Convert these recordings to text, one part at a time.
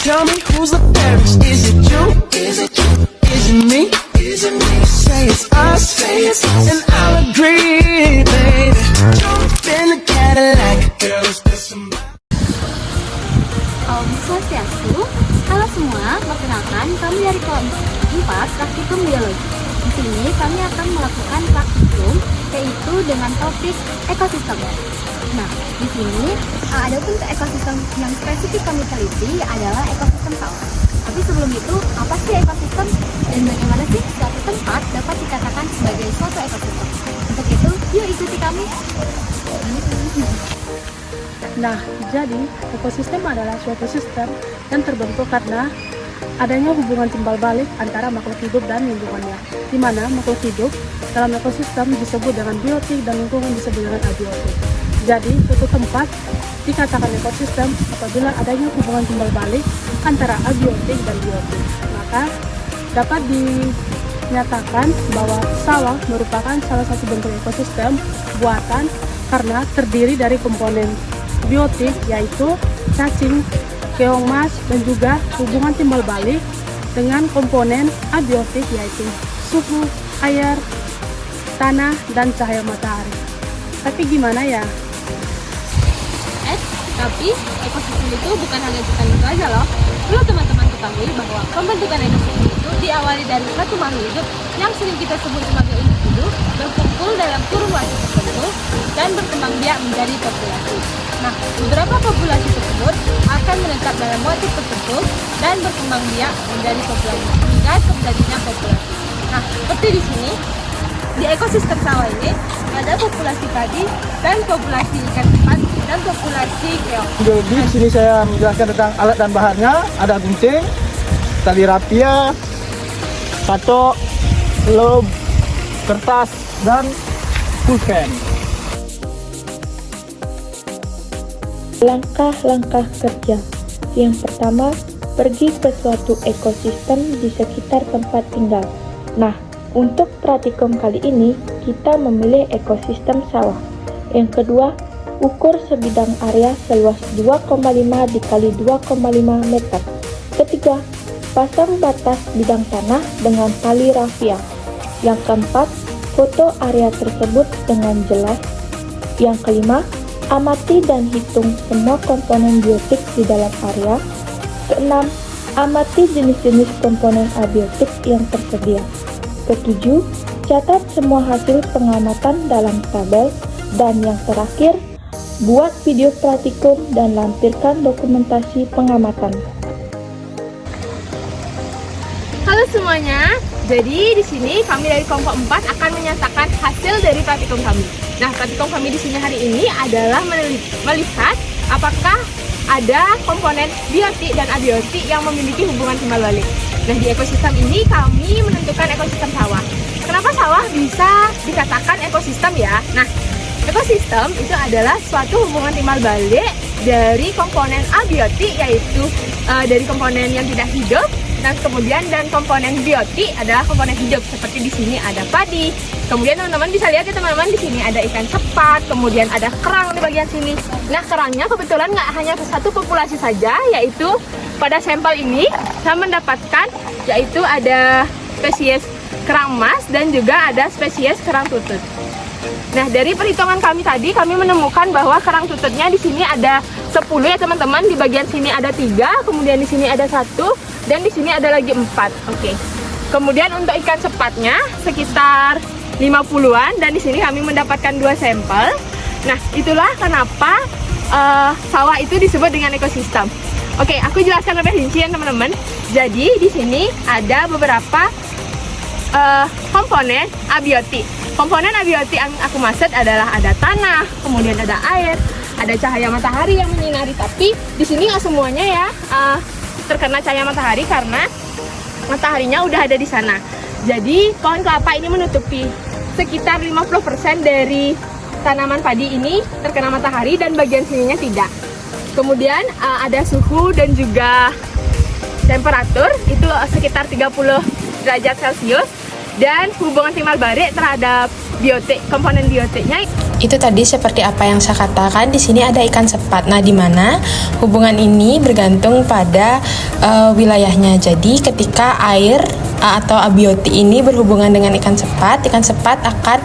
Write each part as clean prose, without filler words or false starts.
Tell me who's the fairest? Is it you? Is it you? Is it me? Is it me? Say it's us, and I'll agree, baby. Jump in the Cadillac. Girl, it's this somebody. Om Swastiastu, halo semua, perkenalkan kami dari kelompok 4 praktikum biologi. Di sini kami akan melakukan praktikum yaitu dengan topik ekosistem. Nah, di sini ada pun ekosistem yang spesifik kami teliti adalah ekosistem sawah. Tapi sebelum itu, apa sih ekosistem dan bagaimana sih suatu tempat dapat dikatakan sebagai suatu ekosistem? Untuk itu, yuk ikuti kami. Nah, jadi ekosistem adalah suatu sistem yang terbentuk karena adanya hubungan timbal balik antara makhluk hidup dan lingkungannya, di mana makhluk hidup dalam ekosistem disebut dengan biotik dan lingkungan disebut dengan abiotik. Jadi, suatu tempat dikatakan ekosistem apabila adanya hubungan timbal balik antara abiotik dan biotik. Maka dapat dinyatakan bahwa sawah merupakan salah satu bentuk ekosistem buatan karena terdiri dari komponen biotik yaitu cacing, keong mas, dan juga hubungan timbal balik dengan komponen abiotik yaitu suhu, air, tanah, dan cahaya matahari. Tapi gimana ya? Tapi ekosistem itu bukan hanya tentang itu aja loh. Perlu teman-teman ketahui bahwa pembentukan ekosistem itu diawali dari suatu makhluk hidup yang sering kita sebut sebagai individu berkumpul dalam kurun waktu tertentu dan berkembang biak menjadi populasi. Nah, beberapa populasi tersebut akan menetap dalam motif tertentu dan berkembang biak menjadi populasi hingga terjadinya populasi. Nah, seperti di sini di ekosistem sawah ini ada populasi padi dan populasi ikan cepat dan populasi keong. Jadi di sini saya menjelaskan tentang alat dan bahannya. Ada gunting, tali rapia, patok, lob, kertas, dan pulpen. Langkah-langkah kerja. Yang pertama, pergi ke suatu ekosistem di sekitar tempat tinggal. Nah, untuk praktikum kali ini, kita memilih ekosistem sawah. Yang kedua, ukur sebidang area seluas 2,5 dikali 2,5 meter. Ketiga, pasang batas bidang tanah dengan tali rafia. Yang keempat, foto area tersebut dengan jelas. Yang kelima, amati dan hitung semua komponen biotik di dalam area. Keenam, amati jenis-jenis komponen abiotik yang tersedia. Ketujuh, catat semua hasil pengamatan dalam tabel. Dan yang terakhir, buat video praktikum dan lampirkan dokumentasi pengamatan. Halo semuanya. Jadi di sini kami dari kelompok 4 akan menyatakan hasil dari praktikum kami. Nah, praktikum kami di sini hari ini adalah melihat apakah ada komponen biotik dan abiotik yang memiliki hubungan timbal balik. Nah, di ekosistem ini kami menentukan ekosistem sawah. Kenapa sawah bisa dikatakan ekosistem ya? Nah, ekosistem itu adalah suatu hubungan timbal balik dari komponen abiotik yaitu dari komponen yang tidak hidup dan komponen biotik adalah komponen hidup seperti di sini ada padi. Kemudian teman-teman bisa lihat ya teman-teman di sini ada ikan cepat, kemudian ada kerang di bagian sini. Nah, kerangnya kebetulan nggak hanya satu populasi saja, yaitu pada sampel ini saya mendapatkan yaitu ada spesies kerang mas dan juga ada spesies kerang tutut. Nah, dari perhitungan kami tadi, kami menemukan bahwa kerang tututnya di sini ada 10 ya teman-teman. Di bagian sini ada 3, kemudian di sini ada 1, dan di sini ada lagi 4. Oke. Kemudian untuk ikan cepatnya sekitar 50-an, dan di sini kami mendapatkan 2 sampel. Nah, itulah kenapa sawah itu disebut dengan ekosistem. Oke, aku jelaskan lebih rinci ya teman-teman. Jadi di sini ada beberapa komponen abiotik. Komponen abiotik yang aku maksud adalah ada tanah, kemudian ada air, ada cahaya matahari yang menyinari. Tapi di sini nggak semuanya ya terkena cahaya matahari karena mataharinya udah ada di sana. Jadi pohon kelapa ini menutupi sekitar 50% dari tanaman padi ini terkena matahari dan bagian sininya tidak. Kemudian ada suhu dan juga temperatur itu sekitar 30 derajat Celcius. Dan hubungan timbal balik terhadap biotik, komponen biotiknya Itu tadi seperti apa yang saya katakan, di sini ada ikan sepat. Nah, di mana hubungan ini bergantung pada wilayahnya. Jadi ketika air atau abiotik ini berhubungan dengan ikan sepat akan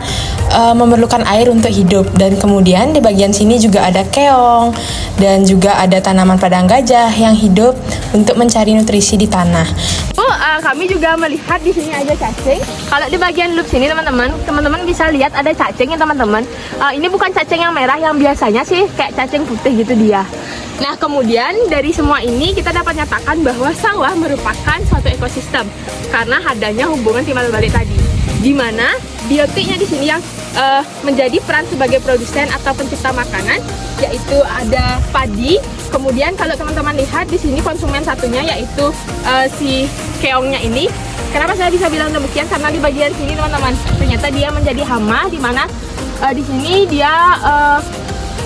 memerlukan air untuk hidup. Dan kemudian di bagian sini juga ada keong dan juga ada tanaman padang gajah yang hidup untuk mencari nutrisi di tanah. Kami juga melihat di sini ada cacing. Kalau di bagian loop sini teman-teman bisa lihat ada cacing ya teman-teman. Ini bukan cacing yang merah yang biasanya sih kayak cacing putih gitu dia. Nah, kemudian dari semua ini kita dapat nyatakan bahwa sawah merupakan suatu ekosistem karena adanya hubungan timbal balik tadi. Di mana biotiknya di sini yang menjadi peran sebagai produsen atau pencipta makanan, yaitu ada padi. Kemudian kalau teman-teman lihat di sini konsumen satunya yaitu si keongnya ini. Kenapa saya bisa bilang demikian? Karena di bagian sini teman-teman ternyata dia menjadi hama, di mana di sini dia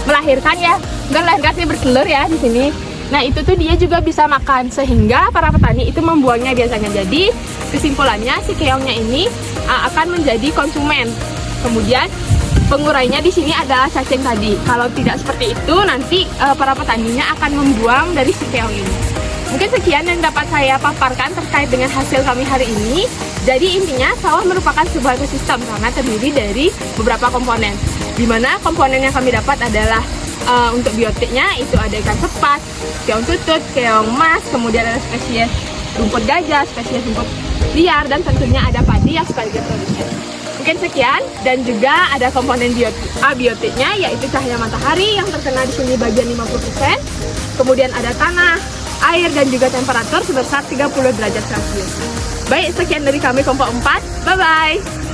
melahirkan ya, bukan melahirkan sih, bertelur ya di sini. Nah, itu tuh dia juga bisa makan sehingga para petani itu membuangnya biasanya. Jadi kesimpulannya si keongnya ini akan menjadi konsumen. Kemudian pengurainya di sini adalah cacing tadi. Kalau tidak seperti itu, nanti para petaninya akan membuang dari si keong ini. Mungkin sekian yang dapat saya paparkan terkait dengan hasil kami hari ini. Jadi intinya sawah merupakan sebuah ekosistem karena terdiri dari beberapa komponen. Di mana komponen yang kami dapat adalah untuk biotiknya itu ada ikan sepat, keong tutut, keong mas, kemudian ada spesies rumput gajah, spesies rumput liar, dan tentunya ada padi yang sebagai produsen. Mungkin sekian, dan juga ada komponen abiotiknya yaitu cahaya matahari yang terkena di sini bagian 50%. Kemudian ada tanah, air, dan juga temperatur sebesar 30 derajat Celcius. Baik, sekian dari kami kelompok 4. Bye-bye.